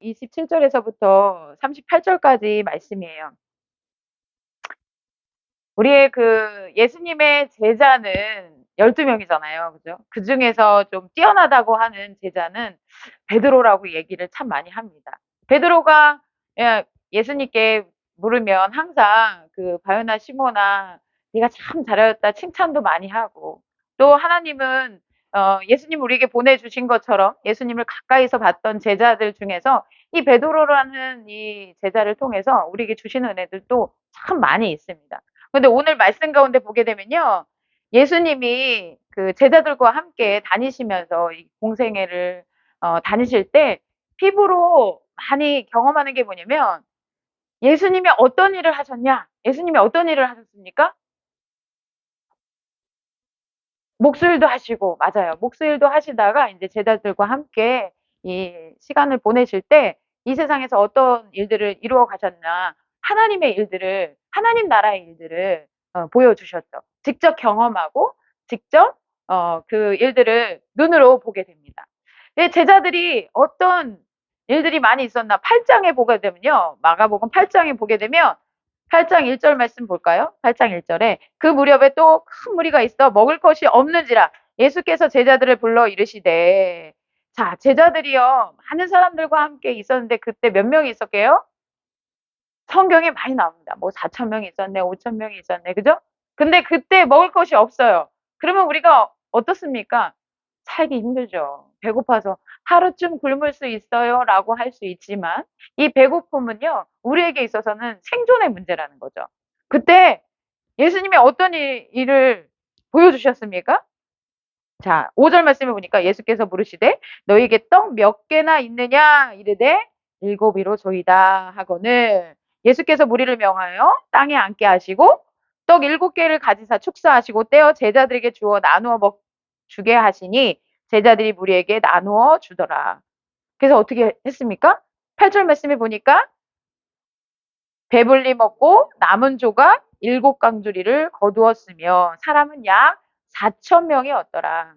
27절에서부터 38절까지 말씀이에요. 우리의 그 예수님의 제자는 12명이잖아요. 그죠? 그 중에서 좀 뛰어나다고 하는 제자는 베드로라고 얘기를 참 많이 합니다. 베드로가 예수님께 물으면 항상 그 바요나 시모나 네가 참 잘하였다 칭찬도 많이 하고 또 하나님은 예수님 우리에게 보내주신 것처럼 예수님을 가까이서 봤던 제자들 중에서 이 베드로라는 이 제자를 통해서 우리에게 주시는 은혜들도 참 많이 있습니다. 근데 오늘 말씀 가운데 보게 되면요. 예수님이 그 제자들과 함께 다니시면서 이 공생애를 다니실 때 피부로 많이 경험하는 게 뭐냐면 예수님이 어떤 일을 하셨냐? 예수님이 어떤 일을 하셨습니까? 목수일도 하시고 맞아요. 목수일도 하시다가 이제 제자들과 함께 이 시간을 보내실 때 이 세상에서 어떤 일들을 이루어 가셨나 하나님의 일들을 하나님 나라의 일들을 보여주셨죠. 직접 경험하고 직접 그 일들을 눈으로 보게 됩니다. 제자들이 어떤 일들이 많이 있었나 8장에 보게 되면요. 마가복음 8장에 보게 되면 8장 1절 말씀 볼까요? 8장 1절에 그 무렵에 또 큰 무리가 있어 먹을 것이 없는지라 예수께서 제자들을 불러 이르시되 자 제자들이요 많은 사람들과 함께 있었는데 그때 몇 명이 있었게요? 성경에 많이 나옵니다. 뭐 4천 명이 있었네 5천 명이 있었네 그죠? 근데 그때 먹을 것이 없어요. 그러면 우리가 어떻습니까? 살기 힘들죠. 배고파서 하루쯤 굶을 수 있어요 라고 할 수 있지만 이 배고픔은요 우리에게 있어서는 생존의 문제라는 거죠. 그때 예수님이 어떤 일을 보여주셨습니까? 자, 5절 말씀을 보니까 예수께서 물으시되 너희에게 떡 몇 개나 있느냐 이르되 일곱이로 조이다 하거늘 예수께서 무리를 명하여 땅에 앉게 하시고 떡 7개를 가지사 축사하시고 떼어 제자들에게 주어 나누어 주게 하시니 제자들이 무리에게 나누어 주더라. 그래서 어떻게 했습니까? 8절 말씀에 보니까 배불리 먹고 남은 조각 7강주리를 거두었으며 사람은 약 4천 명이었더라.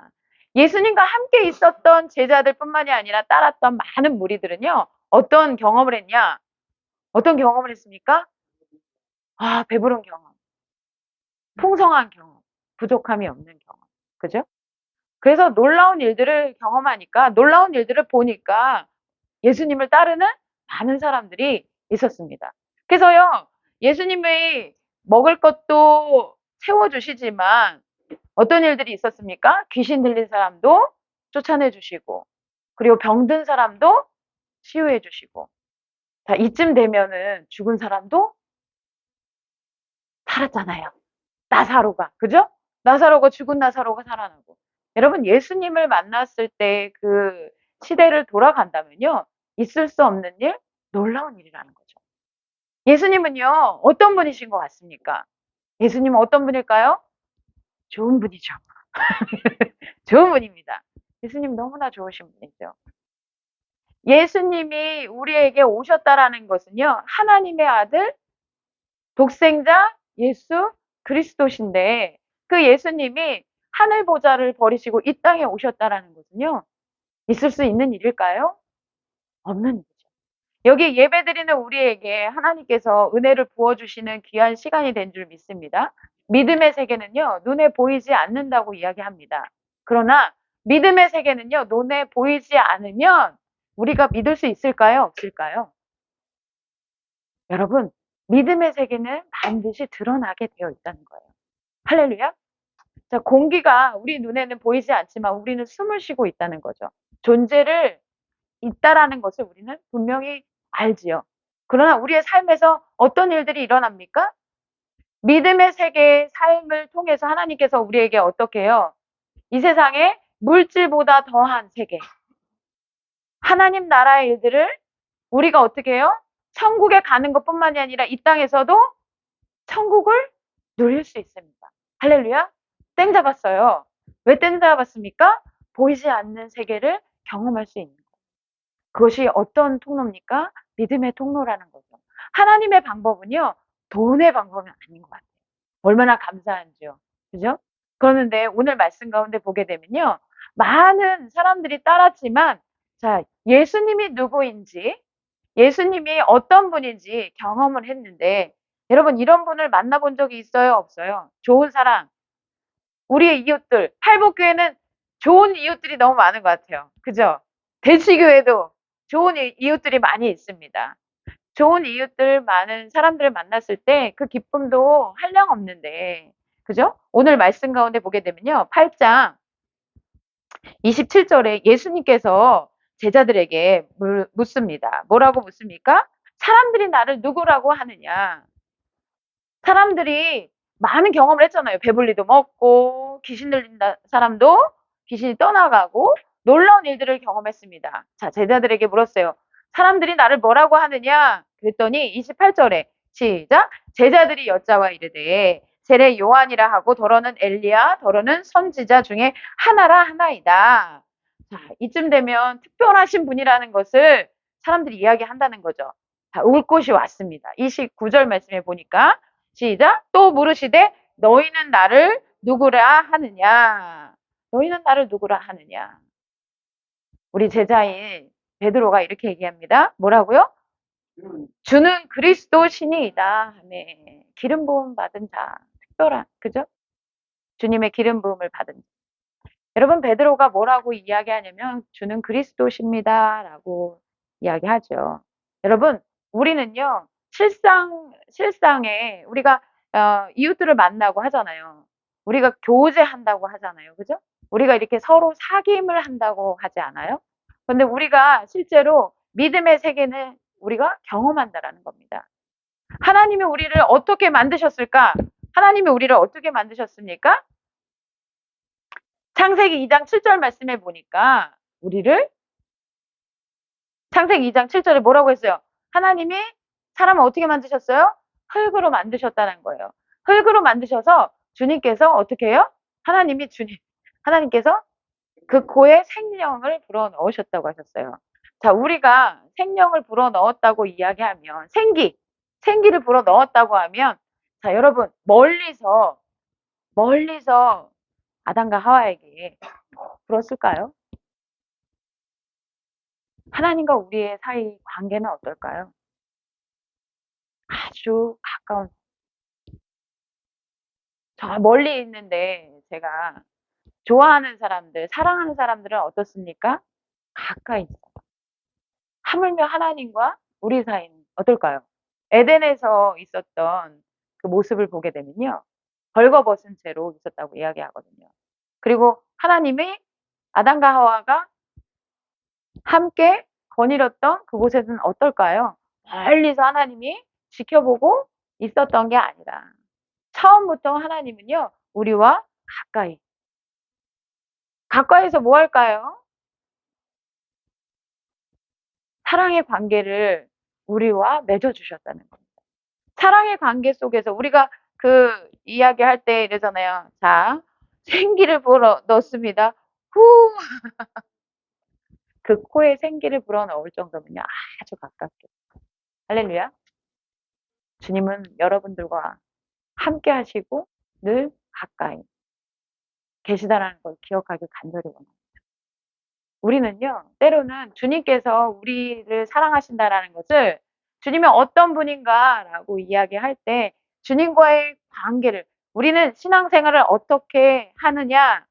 예수님과 함께 있었던 제자들뿐만이 아니라 따랐던 많은 무리들은요. 어떤 경험을 했냐? 어떤 경험을 했습니까? 아, 배부른 경험, 풍성한 경험, 부족함이 없는 경험. 그죠? 그래서 놀라운 일들을 경험하니까, 놀라운 일들을 보니까 예수님을 따르는 많은 사람들이 있었습니다. 그래서요, 예수님의 먹을 것도 채워주시지만 어떤 일들이 있었습니까? 귀신 들린 사람도 쫓아내 주시고, 그리고 병든 사람도 치유해 주시고, 자, 이쯤 되면은 죽은 사람도 살았잖아요. 나사로가, 그죠? 나사로가 죽은 나사로가 살아나고. 여러분, 예수님을 만났을 때 그 시대를 돌아간다면요, 있을 수 없는 일, 놀라운 일이라는 거죠. 예수님은요, 어떤 분이신 것 같습니까? 예수님은 어떤 분일까요? 좋은 분이죠. 좋은 분입니다. 예수님 너무나 좋으신 분이죠. 예수님이 우리에게 오셨다라는 것은요, 하나님의 아들, 독생자 예수 그리스도신데 그 예수님이 하늘 보좌를 버리시고 이 땅에 오셨다라는 것은요, 있을 수 있는 일일까요? 없는 일이죠. 여기 예배드리는 우리에게 하나님께서 은혜를 부어주시는 귀한 시간이 된 줄 믿습니다. 믿음의 세계는요, 눈에 보이지 않는다고 이야기합니다. 그러나 믿음의 세계는요, 눈에 보이지 않으면 우리가 믿을 수 있을까요? 없을까요? 여러분, 믿음의 세계는 반드시 드러나게 되어 있다는 거예요. 할렐루야? 자, 공기가 우리 눈에는 보이지 않지만 우리는 숨을 쉬고 있다는 거죠. 존재를 있다라는 것을 우리는 분명히 알지요. 그러나 우리의 삶에서 어떤 일들이 일어납니까? 믿음의 세계의 삶을 통해서 하나님께서 우리에게 어떻게 해요? 이 세상에 물질보다 더한 세계, 하나님 나라의 일들을 우리가 어떻게 해요? 천국에 가는 것뿐만이 아니라 이 땅에서도 천국을 누릴 수 있습니다. 할렐루야? 땡 잡았어요. 왜 땡 잡았습니까? 보이지 않는 세계를 경험할 수 있는 거예요. 그것이 어떤 통로입니까? 믿음의 통로라는 거죠. 하나님의 방법은요, 돈의 방법은 아닌 것 같아요. 얼마나 감사한지요. 그죠? 그러는데 오늘 말씀 가운데 보게 되면요, 많은 사람들이 따랐지만, 자, 예수님이 누구인지, 예수님이 어떤 분인지 경험을 했는데 여러분 이런 분을 만나본 적이 있어요? 없어요? 좋은 사람, 우리의 이웃들, 팔복교회는 좋은 이웃들이 너무 많은 것 같아요. 그죠? 대치교회도 좋은 이웃들이 많이 있습니다. 좋은 이웃들 많은 사람들을 만났을 때 그 기쁨도 한량없는데 그죠? 오늘 말씀 가운데 보게 되면요. 8장 27절에 예수님께서 제자들에게 묻습니다. 뭐라고 묻습니까? 사람들이 나를 누구라고 하느냐? 사람들이 많은 경험을 했잖아요. 배불리도 먹고 귀신 들린 사람도 귀신이 떠나가고 놀라운 일들을 경험했습니다. 자, 제자들에게 물었어요. 사람들이 나를 뭐라고 하느냐? 그랬더니 28절에 시작. 제자들이 여짜와 이르되 세례 요한이라 하고 더러는 엘리야 더러는 선지자 중에 하나라 하나이다. 자, 이쯤 되면 특별하신 분이라는 것을 사람들이 이야기한다는 거죠. 자, 올 곳이 왔습니다. 29절 말씀에 보니까 시작. 또 물으시되 너희는 나를 누구라 하느냐? 너희는 나를 누구라 하느냐? 우리 제자인 베드로가 이렇게 얘기합니다. 뭐라고요? 주는 그리스도 신이이다. 아멘. 기름 부음 받은 자. 특별한, 그죠? 주님의 기름 부음을 받은 자. 여러분 베드로가 뭐라고 이야기하냐면 주는 그리스도십니다라고 이야기하죠. 여러분 우리는요 실상에 우리가 이웃들을 만나고 하잖아요. 우리가 교제한다고 하잖아요. 그죠? 우리가 이렇게 서로 사귐을 한다고 하지 않아요? 근데 우리가 실제로 믿음의 세계는 우리가 경험한다라는 겁니다. 하나님이 우리를 어떻게 만드셨을까? 하나님이 우리를 어떻게 만드셨습니까? 창세기 2장 7절 말씀에 보니까 우리를 창세기 2장 7절에 뭐라고 했어요? 하나님이 사람을 어떻게 만드셨어요? 흙으로 만드셨다는 거예요. 흙으로 만드셔서 주님께서 어떻게 해요? 하나님께서 그 코에 생명을 불어 넣으셨다고 하셨어요. 자, 우리가 생명을 불어 넣었다고 이야기하면 생기를 불어 넣었다고 하면 자, 여러분 멀리서 아담과 하와에게 불었을까요? 하나님과 우리의 사이 관계는 어떨까요? 아주 가까운, 저 멀리 있는데 제가 좋아하는 사람들, 사랑하는 사람들은 어떻습니까? 가까이 있어요. 하물며 하나님과 우리 사이는 어떨까요? 에덴에서 있었던 그 모습을 보게 되면요. 벌거벗은 채로 있었다고 이야기하거든요. 그리고 하나님이 아담과 하와가 함께 거닐었던 그곳에서는 어떨까요? 멀리서 하나님이 지켜보고 있었던 게 아니라 처음부터 하나님은요. 우리와 가까이서 뭐 할까요? 사랑의 관계를 우리와 맺어주셨다는 겁니다. 사랑의 관계 속에서 우리가 그 이야기할 때 이러잖아요. 자, 생기를 불어 넣습니다. 후, 그 코에 생기를 불어 넣을 정도면요. 아주 가깝게. 할렐루야. 주님은 여러분들과 함께 하시고 늘 가까이 계시다라는 걸 기억하길 간절히 원합니다. 우리는요, 때로는 주님께서 우리를 사랑하신다라는 것을 주님이 어떤 분인가라고 이야기할 때 주님과의 관계를 우리는 신앙생활을 어떻게 하느냐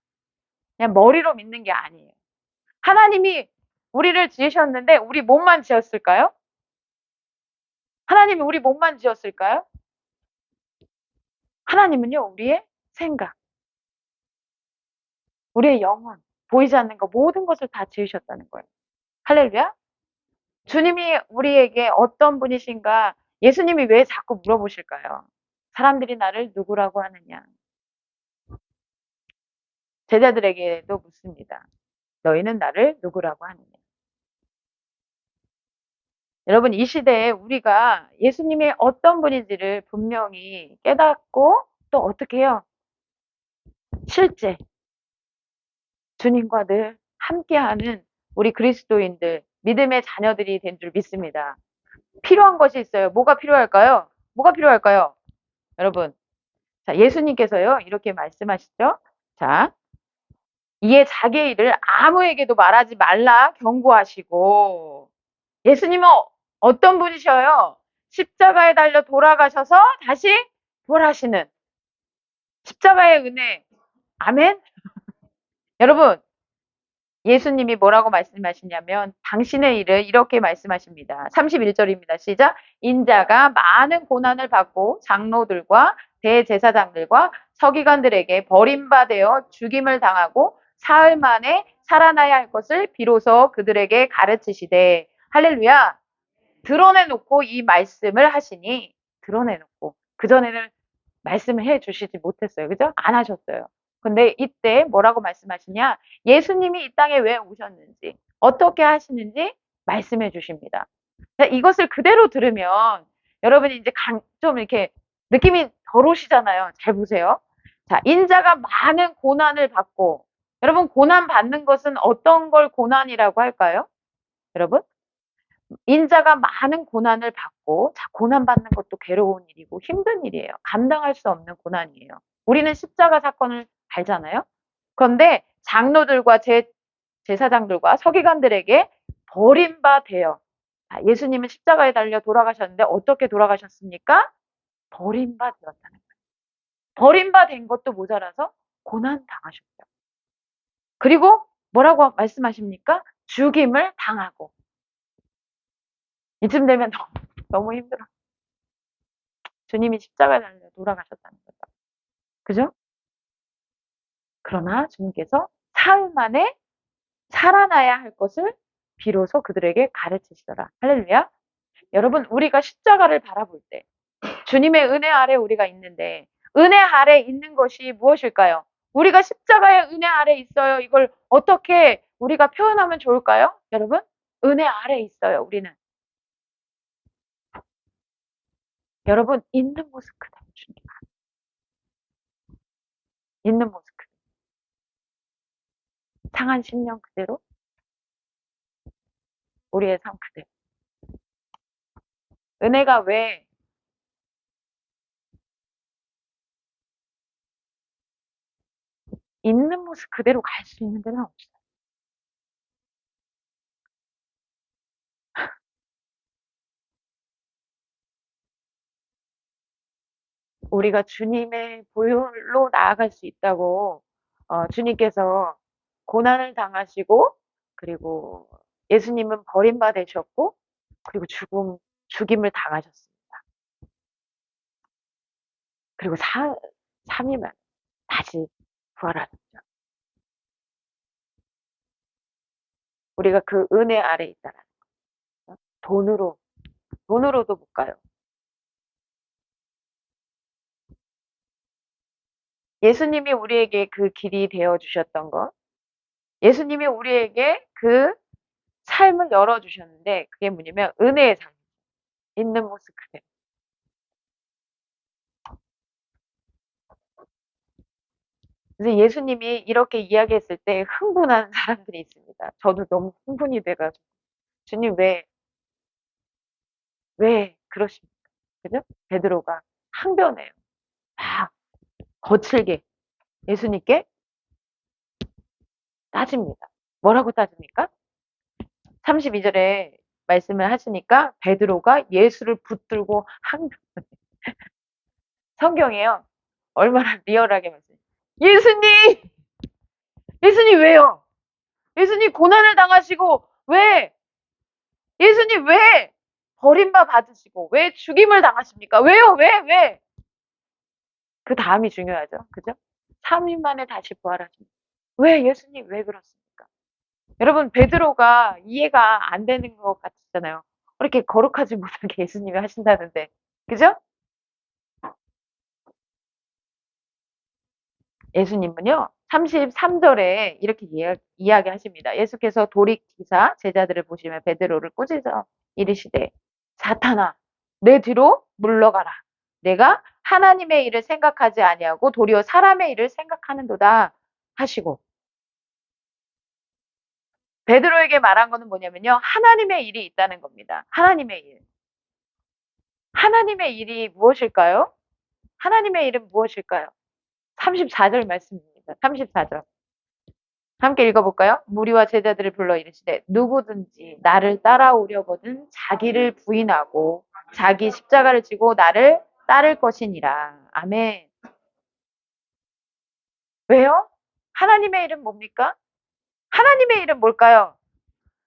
그냥 머리로 믿는 게 아니에요. 하나님이 우리를 지으셨는데 우리 몸만 지었을까요? 하나님이 우리 몸만 지었을까요? 하나님은요, 우리의 생각, 우리의 영혼, 보이지 않는 것 모든 것을 다 지으셨다는 거예요. 할렐루야. 주님이 우리에게 어떤 분이신가? 예수님이 왜 자꾸 물어보실까요? 사람들이 나를 누구라고 하느냐? 제자들에게도 묻습니다. 너희는 나를 누구라고 하느냐? 여러분, 이 시대에 우리가 예수님이 어떤 분인지를 분명히 깨닫고 또 어떻게 해요? 실제 주님과 늘 함께하는 우리 그리스도인들, 믿음의 자녀들이 된 줄 믿습니다. 필요한 것이 있어요. 뭐가 필요할까요? 뭐가 필요할까요? 여러분, 자, 예수님께서요, 이렇게 말씀하시죠. 자, 이에 자기의 일을 아무에게도 말하지 말라 경고하시고, 예수님은 어떤 분이셔요? 십자가에 달려 돌아가셔서 다시 부활하시는 십자가의 은혜. 아멘? 여러분, 예수님이 뭐라고 말씀하시냐면 당신의 일을 이렇게 말씀하십니다. 31절입니다. 시작. 인자가 많은 고난을 받고 장로들과 대제사장들과 서기관들에게 버림받아 죽임을 당하고 사흘 만에 살아나야 할 것을 비로소 그들에게 가르치시되 할렐루야. 드러내놓고 이 말씀을 하시니 드러내놓고 그전에는 말씀을 해 주시지 못했어요. 그죠? 안 하셨어요. 근데 이때 뭐라고 말씀하시냐? 예수님이 이 땅에 왜 오셨는지, 어떻게 하시는지 말씀해 주십니다. 이것을 그대로 들으면 여러분이 이제 좀 이렇게 느낌이 덜 오시잖아요. 잘 보세요. 자, 인자가 많은 고난을 받고, 여러분, 고난 받는 것은 어떤 걸 고난이라고 할까요? 여러분? 인자가 많은 고난을 받고, 자, 고난받는 것도 괴로운 일이고 힘든 일이에요. 감당할 수 없는 고난이에요. 우리는 십자가 사건을 알잖아요. 그런데 장로들과 제사장들과 서기관들에게 버림받아요. 예수님은 십자가에 달려 돌아가셨는데 어떻게 돌아가셨습니까? 버림받았다는 거예요. 버림받은 것도 모자라서 고난 당하셨어요. 그리고 뭐라고 말씀하십니까? 죽임을 당하고. 이쯤 되면 너무 힘들어. 주님이 십자가에 달려 돌아가셨다는 거죠. 그죠? 그러나 주님께서 사흘 만에 살아나야 할 것을 비로소 그들에게 가르치시더라. 할렐루야. 여러분, 우리가 십자가를 바라볼 때 주님의 은혜 아래 우리가 있는데 은혜 아래 있는 것이 무엇일까요? 우리가 십자가의 은혜 아래 있어요. 이걸 어떻게 우리가 표현하면 좋을까요? 여러분, 은혜 아래 있어요. 우리는. 여러분, 있는 모습 그대로 주님. 있는 모습 그대로. 상한 심령 그대로. 우리의 삶 그대로. 은혜가 왜 있는 모습 그대로 갈 수 있는 데는 없어요. 우리가 주님의 보혈로 나아갈 수 있다고 주님께서 고난을 당하시고 그리고 예수님은 버림받으셨고 그리고 죽임을 당하셨습니다. 그리고 3일만 다시 부활하셨죠. 우리가 그 은혜 아래 있다는 거죠. 돈으로도 못 가요. 예수님이 우리에게 그 길이 되어 주셨던 것, 예수님이 우리에게 그 삶을 열어 주셨는데 그게 뭐냐면 은혜의 삶, 있는 모습 그대로. 그래서 예수님이 이렇게 이야기했을 때 흥분한 사람들이 있습니다. 저도 너무 흥분이 돼가지고 주님 왜 그러십니까? 그죠? 베드로가 항변해요. 막 거칠게 예수님께 따집니다. 뭐라고 따집니까? 32절에 말씀을 하시니까 베드로가 예수를 붙들고 항변. 성경이에요. 얼마나 리얼하게 말씀해요. 예수님! 예수님 왜요? 예수님 고난을 당하시고 왜? 예수님 왜 버림바 받으시고 왜 죽임을 당하십니까? 왜요? 왜? 그 다음이 중요하죠. 그죠? 3일 만에 다시 부활하십니다. 왜 예수님 왜 그렇습니까? 여러분 베드로가 이해가 안 되는 것 같잖아요. 그렇게 거룩하지 못하게 예수님이 하신다는데. 그죠? 예수님은요. 33절에 이렇게 이야기하십니다. 예수께서 돌이키사 제자들을 보시며 베드로를 꾸짖어 이르시되 사탄아 내 뒤로 물러가라. 내가 하나님의 일을 생각하지 아니하고 도리어 사람의 일을 생각하는도다 하시고 베드로에게 말한 거는 뭐냐면요. 하나님의 일이 있다는 겁니다. 하나님의 일. 하나님의 일이 무엇일까요? 하나님의 일은 무엇일까요? 34절 말씀입니다. 34절. 함께 읽어볼까요? 무리와 제자들을 불러 이르시되 누구든지 나를 따라오려거든 자기를 부인하고 자기 십자가를 지고 나를 따를 것이니라. 아멘. 왜요? 하나님의 일은 뭡니까? 하나님의 일은 뭘까요?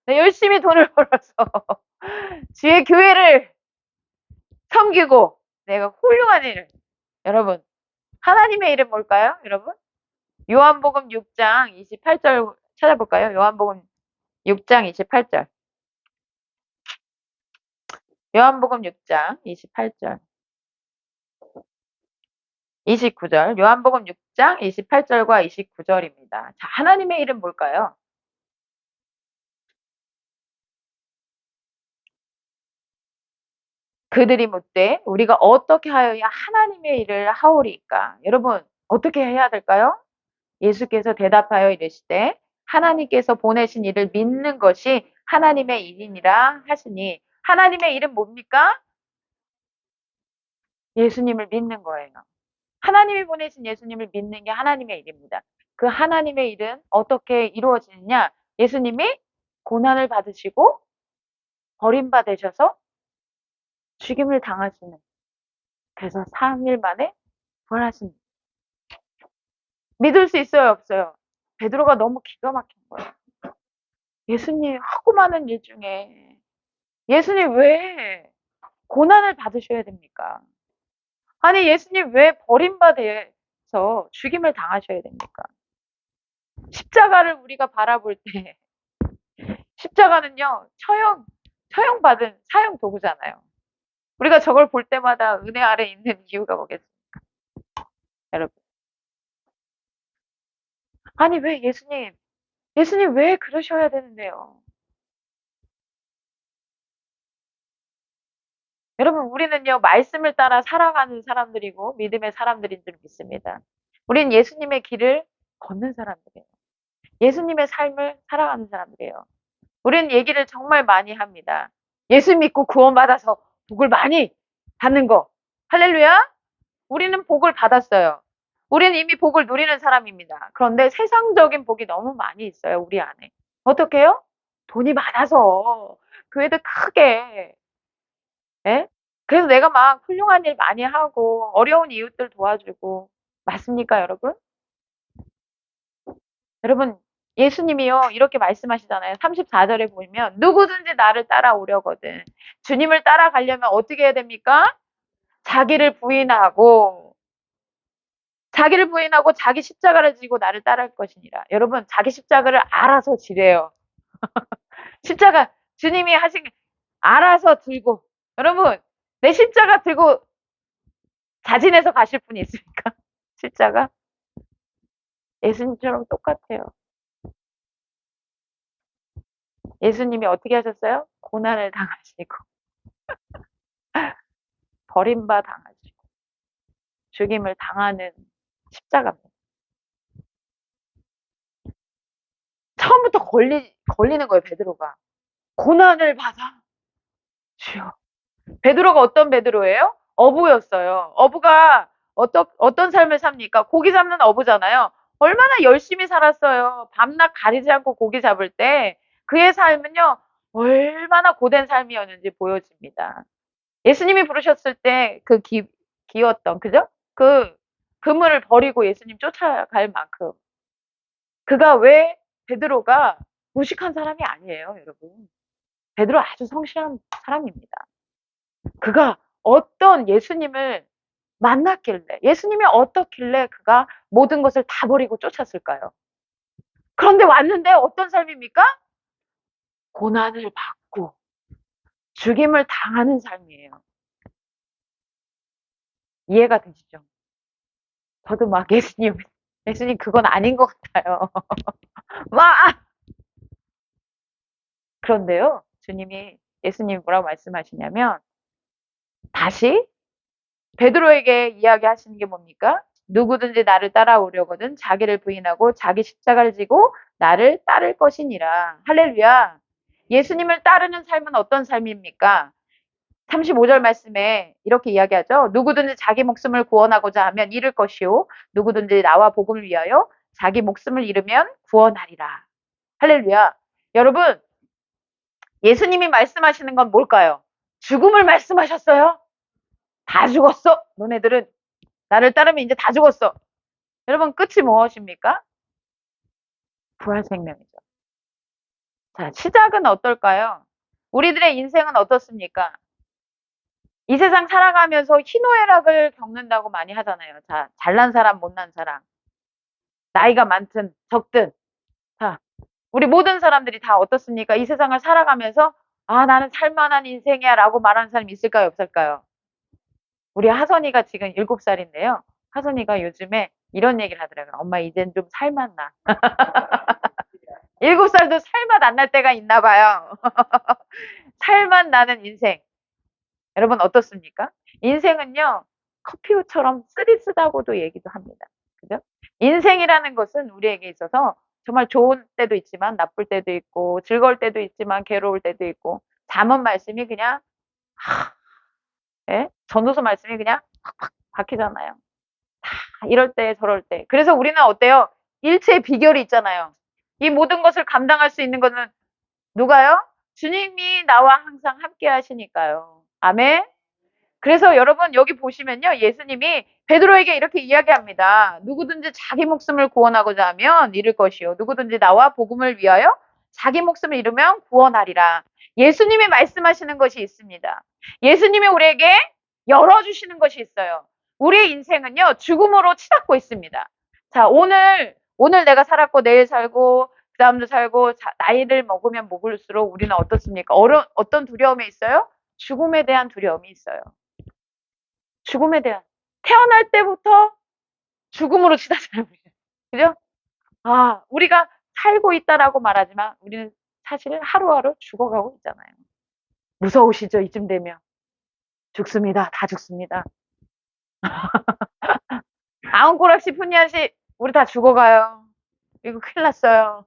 네, 열심히 돈을 벌어서 주의 교회를 섬기고 내가 훌륭한 일을. 여러분, 하나님의 일은 뭘까요? 여러분? 요한복음 6장 28절 찾아볼까요? 요한복음 6장 28절. 요한복음 6장 28절. 29절. 요한복음 6장 28절과 29절입니다. 자, 하나님의 일은 뭘까요? 그들이 묻되 우리가 어떻게 하여야 하나님의 일을 하오리까? 여러분, 어떻게 해야 될까요? 예수께서 대답하여 이르시되 하나님께서 보내신 일을 믿는 것이 하나님의 일이니라 하시니 하나님의 일은 뭡니까? 예수님을 믿는 거예요. 하나님이 보내신 예수님을 믿는 게 하나님의 일입니다. 그 하나님의 일은 어떻게 이루어지느냐? 예수님이 고난을 받으시고 버림받으셔서 죽임을 당하시는, 그래서 3일 만에 부활하십니다. 믿을 수 있어요, 없어요? 베드로가 너무 기가 막힌 거예요. 예수님 하고 많은 일 중에 예수님 왜 고난을 받으셔야 됩니까? 아니 예수님 왜 버림받아서 죽임을 당하셔야 됩니까? 십자가를 우리가 바라볼 때 십자가는요 처형받은 사형 도구잖아요. 우리가 저걸 볼 때마다 은혜 아래 있는 이유가 뭐겠습니까? 여러분. 아니 왜 예수님 왜 그러셔야 되는데요? 여러분 우리는요 말씀을 따라 살아가는 사람들이고 믿음의 사람들인 줄 믿습니다. 우린 예수님의 길을 걷는 사람들이에요. 예수님의 삶을 살아가는 사람들이에요. 우리는 얘기를 정말 많이 합니다. 예수 믿고 구원받아서 복을 많이 받는 거. 할렐루야! 우리는 복을 받았어요. 우리는 이미 복을 누리는 사람입니다. 그런데 세상적인 복이 너무 많이 있어요, 우리 안에. 어떻게 해요? 돈이 많아서 교회도 크게, 예? 그래서 내가 막 훌륭한 일 많이 하고 어려운 이웃들 도와주고 맞습니까, 여러분? 여러분, 예수님이요, 이렇게 말씀하시잖아요. 34절에 보면, 누구든지 나를 따라오려거든. 주님을 따라가려면 어떻게 해야 됩니까? 자기를 부인하고 자기 십자가를 지고 나를 따를 것이니라. 여러분, 자기 십자가를 알아서 지래요. 십자가, 주님이 하신, 알아서 들고. 여러분, 내 십자가 들고 자진해서 가실 분이 있습니까? 십자가? 예수님처럼 똑같아요. 예수님이 어떻게 하셨어요? 고난을 당하시고, 버림받 당하시고, 죽임을 당하는 십자가입니다. 처음부터 걸리는 거예요, 베드로가. 고난을 받아. 주여. 베드로가 어떤 베드로예요? 어부였어요. 어부가 어떤 삶을 삽니까? 고기 잡는 어부잖아요. 얼마나 열심히 살았어요. 밤낮 가리지 않고 고기 잡을 때 그의 삶은요, 얼마나 고된 삶이었는지 보여집니다. 예수님이 부르셨을 때 그 기였던, 그죠? 그 그물을 버리고 예수님 쫓아갈 만큼. 그가 왜 베드로가 무식한 사람이 아니에요, 여러분. 베드로 아주 성실한 사람입니다. 그가 어떤 예수님을 만났길래, 예수님이 어떻길래 그가 모든 것을 다 버리고 쫓았을까요? 그런데 왔는데 어떤 삶입니까? 고난을 받고 죽임을 당하는 삶이에요. 이해가 되시죠? 저도 막 예수님 그건 아닌 것 같아요. 막 그런데요, 예수님이 뭐라고 말씀하시냐면 다시 베드로에게 이야기하시는 게 뭡니까? 누구든지 나를 따라오려거든 자기를 부인하고 자기 십자가를 지고 나를 따를 것이니라. 할렐루야. 예수님을 따르는 삶은 어떤 삶입니까? 35절 말씀에 이렇게 이야기하죠. 누구든지 자기 목숨을 구원하고자 하면 잃을 것이요. 누구든지 나와 복음을 위하여 자기 목숨을 잃으면 구원하리라. 할렐루야. 여러분, 예수님이 말씀하시는 건 뭘까요? 죽음을 말씀하셨어요. 다 죽었어. 너네들은 나를 따르면 이제 다 죽었어. 여러분, 끝이 무엇입니까? 부활 생명이죠. 자, 시작은 어떨까요? 우리들의 인생은 어떻습니까? 이 세상 살아가면서 희노애락을 겪는다고 많이 하잖아요. 자, 잘난 사람, 못난 사람. 나이가 많든 적든. 자, 우리 모든 사람들이 다 어떻습니까? 이 세상을 살아가면서 아, 나는 살만한 인생이야 라고 말하는 사람이 있을까요? 없을까요? 우리 하선이가 지금 7살인데요. 하선이가 요즘에 이런 얘기를 하더라고요. 엄마 이젠 좀 살맛나. 7살도 살맛 안 날 때가 있나 봐요. 살맛 나는 인생. 여러분 어떻습니까? 인생은요. 커피우처럼 쓰리쓰다고도 얘기도 합니다. 그죠? 인생이라는 것은 우리에게 있어서 정말 좋은 때도 있지만 나쁠 때도 있고 즐거울 때도 있지만 괴로울 때도 있고 잠언 말씀이 그냥 예? 전도서 말씀이 그냥 팍팍 박히잖아요. 다 이럴 때 저럴 때. 그래서 우리는 어때요? 일체의 비결이 있잖아요. 이 모든 것을 감당할 수 있는 것은 누가요? 주님이 나와 항상 함께 하시니까요. 아멘. 그래서 여러분 여기 보시면요. 예수님이 베드로에게 이렇게 이야기합니다. 누구든지 자기 목숨을 구원하고자 하면 잃을 것이요. 누구든지 나와 복음을 위하여 자기 목숨을 잃으면 구원하리라. 예수님이 말씀하시는 것이 있습니다. 예수님이 우리에게 열어주시는 것이 있어요. 우리의 인생은요. 죽음으로 치닫고 있습니다. 자, 오늘 내가 살았고 내일 살고 그 다음도 살고 나이를 먹으면 먹을수록 우리는 어떻습니까? 어떤 두려움이 있어요? 죽음에 대한 두려움이 있어요. 죽음에 대한 태어날 때부터 죽음으로 치닫잖아요. 그죠? 아, 우리가 살고 있다라고 말하지만 우리는 사실 하루하루 죽어가고 있잖아요. 무서우시죠? 이쯤 되면 죽습니다. 다 죽습니다. 아웅꼬락시 푸니한씨 우리 다 죽어가요. 이거 큰일 났어요.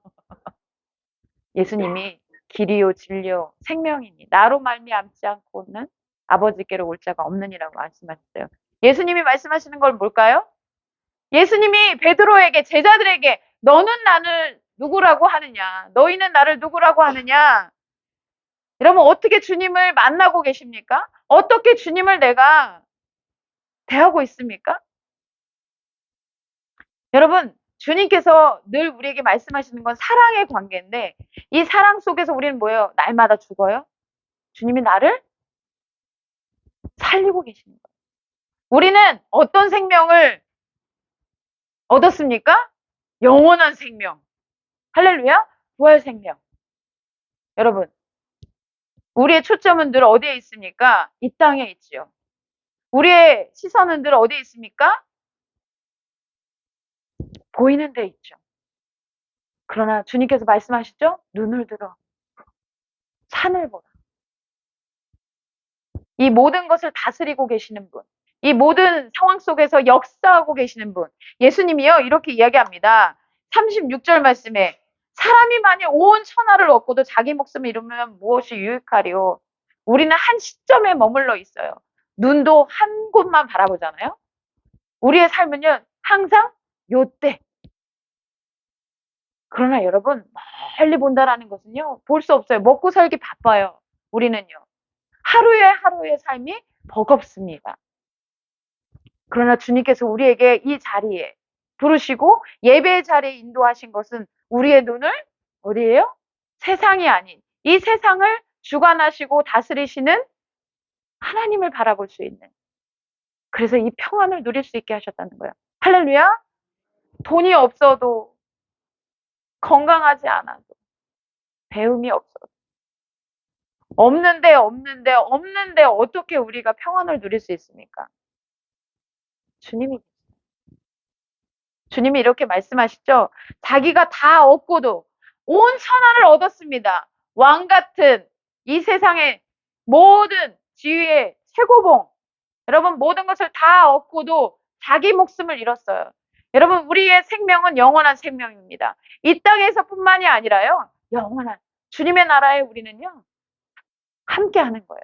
예수님이 길이요 진리요 생명이니 나로 말미암지 않고는 아버지께로 올 자가 없느니라고 말씀하셨어요. 예수님이 말씀하시는 걸 뭘까요? 예수님이 베드로에게 제자들에게 너는 나를 누구라고 하느냐? 너희는 나를 누구라고 하느냐? 여러분 어떻게 주님을 만나고 계십니까? 어떻게 주님을 내가 대하고 있습니까? 여러분 주님께서 늘 우리에게 말씀하시는 건 사랑의 관계인데 이 사랑 속에서 우리는 뭐예요? 날마다 죽어요? 주님이 나를 살리고 계시는 거예요. 우리는 어떤 생명을 얻었습니까? 영원한 생명. 할렐루야? 부활 생명. 여러분 우리의 초점은 늘 어디에 있습니까? 이 땅에 있지요. 우리의 시선은 늘 어디에 있습니까? 보이는 데 있죠. 그러나 주님께서 말씀하시죠? 눈을 들어 산을 보라. 이 모든 것을 다스리고 계시는 분, 이 모든 상황 속에서 역사하고 계시는 분, 예수님이요 이렇게 이야기합니다. 36절 말씀에 사람이 만약 온 천하를 얻고도 자기 목숨을 잃으면 무엇이 유익하리요? 우리는 한 시점에 머물러 있어요. 눈도 한 곳만 바라보잖아요. 우리의 삶은요 항상 요때. 그러나 여러분 멀리 본다라는 것은요 볼 수 없어요. 먹고 살기 바빠요. 우리는요. 하루의 삶이 버겁습니다. 그러나 주님께서 우리에게 이 자리에 부르시고 예배의 자리에 인도하신 것은 우리의 눈을 어디예요? 세상이 아닌 이 세상을 주관하시고 다스리시는 하나님을 바라볼 수 있는 그래서 이 평안을 누릴 수 있게 하셨다는 거예요. 할렐루야. 돈이 없어도 건강하지 않아도 배움이 없어도 없는데 어떻게 우리가 평안을 누릴 수 있습니까? 주님이 이렇게 말씀하시죠. 자기가 다 얻고도 온 천하를 얻었습니다. 왕 같은 이 세상의 모든 지위의 최고봉. 여러분 모든 것을 다 얻고도 자기 목숨을 잃었어요. 여러분 우리의 생명은 영원한 생명입니다. 이 땅에서뿐만이 아니라요. 영원한 주님의 나라에 우리는요. 함께 하는 거예요.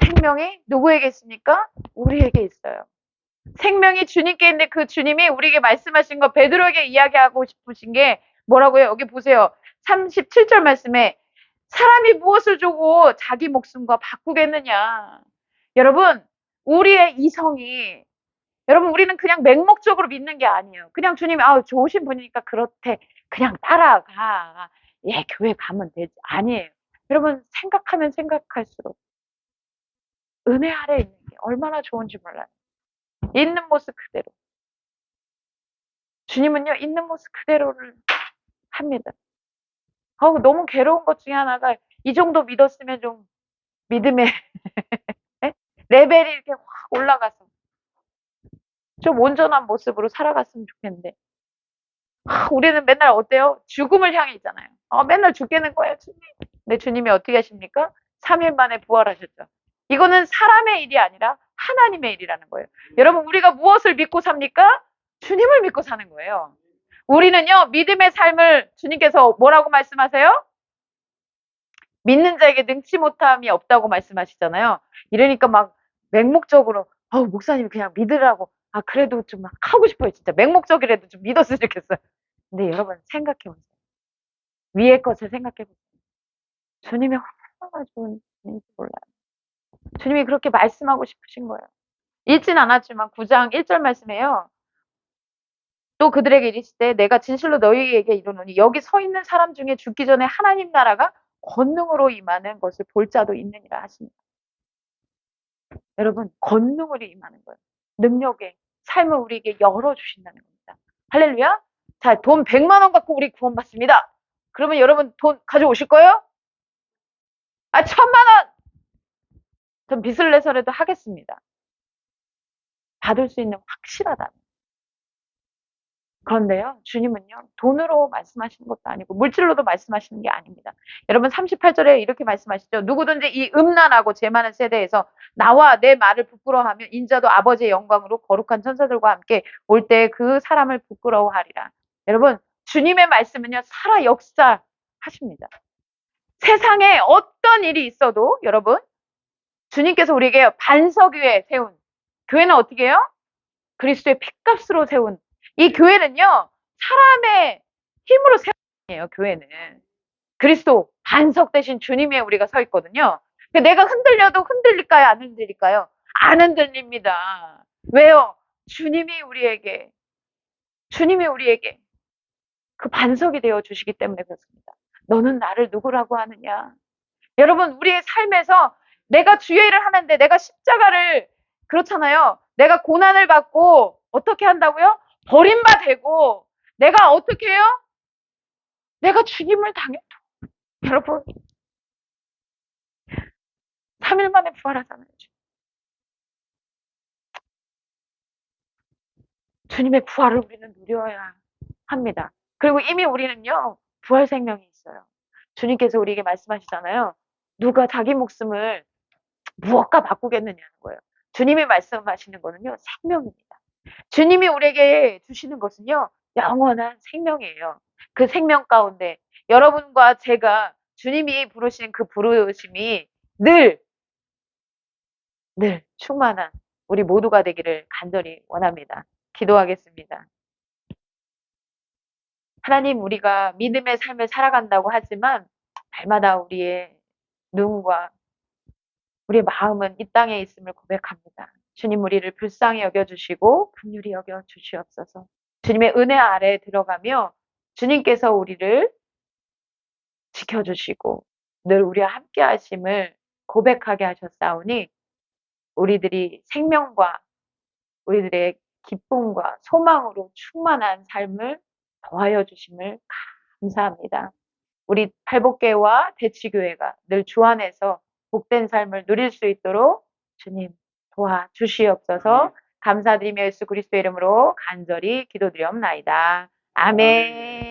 생명이 누구에게 있습니까? 우리에게 있어요. 생명이 주님께 있는데 그 주님이 우리에게 말씀하신 거 베드로에게 이야기하고 싶으신 게 뭐라고요? 여기 보세요. 37절 말씀에 사람이 무엇을 주고 자기 목숨과 바꾸겠느냐. 여러분, 우리의 이성이 여러분 우리는 그냥 맹목적으로 믿는 게 아니에요. 그냥 주님이 좋으신 분이니까 그렇대. 그냥 따라가. 예, 교회 가면 되지. 아니에요. 여러분 생각하면 생각할수록 은혜 아래 있는 게 얼마나 좋은지 몰라요. 있는 모습 그대로. 주님은요, 있는 모습 그대로를 합니다. 너무 괴로운 것 중에 하나가 이 정도 믿었으면 좀 믿음의 레벨이 이렇게 확 올라가서 좀 온전한 모습으로 살아갔으면 좋겠는데 우리는 맨날 어때요? 죽음을 향해 있잖아요. 맨날 죽겠는 거예요, 주님. 근데 주님이 어떻게 하십니까? 3일 만에 부활하셨죠. 이거는 사람의 일이 아니라 하나님의 일이라는 거예요. 여러분, 우리가 무엇을 믿고 삽니까? 주님을 믿고 사는 거예요. 우리는요, 믿음의 삶을 주님께서 뭐라고 말씀하세요? 믿는 자에게 능치 못함이 없다고 말씀하시잖아요. 이러니까 막 맹목적으로, 목사님 그냥 믿으라고. 그래도 좀 하고 싶어요, 진짜. 맹목적이라도 좀 믿었으면 좋겠어요. 근데 여러분, 생각해 보세요. 위의 것을 생각해 보세요. 주님이 얼마나 좋은 분인지 몰라요. 주님이 그렇게 말씀하고 싶으신 거예요. 읽진 않았지만 9장 1절 말씀에요. 또 그들에게 이르시되 내가 진실로 너희에게 이르노니 여기 서 있는 사람 중에 죽기 전에 하나님 나라가 권능으로 임하는 것을 볼 자도 있느니라 하십니다. 여러분, 권능으로 임하는 거예요. 능력에 삶을 우리에게 열어주신다는 겁니다. 할렐루야. 자, 돈 100만 원 갖고 우리 구원받습니다. 그러면 여러분 돈 가져오실 거예요? 1000만 원! 전 빚을 내서라도 하겠습니다. 받을 수 있는 확실하다면. 그런데요, 주님은요, 돈으로 말씀하시는 것도 아니고, 물질로도 말씀하시는 게 아닙니다. 여러분, 38절에 이렇게 말씀하시죠. 누구든지 이 음란하고 죄 많은 세대에서 나와 내 말을 부끄러워하면 인자도 아버지의 영광으로 거룩한 천사들과 함께 올 때 그 사람을 부끄러워하리라. 여러분, 주님의 말씀은요, 살아 역사하십니다. 세상에 어떤 일이 있어도 여러분, 주님께서 우리에게 반석 위에 세운, 교회는 어떻게 해요? 그리스도의 핏값으로 세운 이 교회는요, 사람의 힘으로 세운 게 아니에요, 교회는. 그리스도 반석 대신 주님의 우리가 서 있거든요. 내가 흔들려도 흔들릴까요? 안 흔들릴까요? 안 흔들립니다. 왜요? 주님이 우리에게 그 반석이 되어 주시기 때문에 그렇습니다. 너는 나를 누구라고 하느냐? 여러분, 우리의 삶에서 내가 주의 일을 하는데 내가 십자가를 그렇잖아요. 내가 고난을 받고 어떻게 한다고요? 버림받고 내가 어떻게 해요? 내가 죽임을 당해도 여러분 3일 만에 부활하잖아요. 주님의 부활을 우리는 누려야 합니다. 그리고 이미 우리는요. 부활 생명이 있어요. 주님께서 우리에게 말씀하시잖아요. 누가 자기 목숨을 무엇과 바꾸겠느냐는 거예요. 주님이 말씀하시는 거는요. 생명입니다. 주님이 우리에게 주시는 것은요. 영원한 생명이에요. 그 생명 가운데 여러분과 제가 주님이 부르신 그 부르심이 늘 충만한 우리 모두가 되기를 간절히 원합니다. 기도하겠습니다. 하나님, 우리가 믿음의 삶을 살아간다고 하지만 날마다 우리의 눈과 우리의 마음은 이 땅에 있음을 고백합니다. 주님, 우리를 불쌍히 여겨주시고 긍휼히 여겨주시옵소서. 주님의 은혜 아래에 들어가며 주님께서 우리를 지켜주시고 늘 우리와 함께 하심을 고백하게 하셨사오니 우리들이 생명과 우리들의 기쁨과 소망으로 충만한 삶을 더하여 주심을 감사합니다. 우리 팔복교회와 대치교회가 늘 주 안에서 복된 삶을 누릴 수 있도록 주님 도와주시옵소서. 감사드리며 예수 그리스도 이름으로 간절히 기도드리옵나이다. 아멘.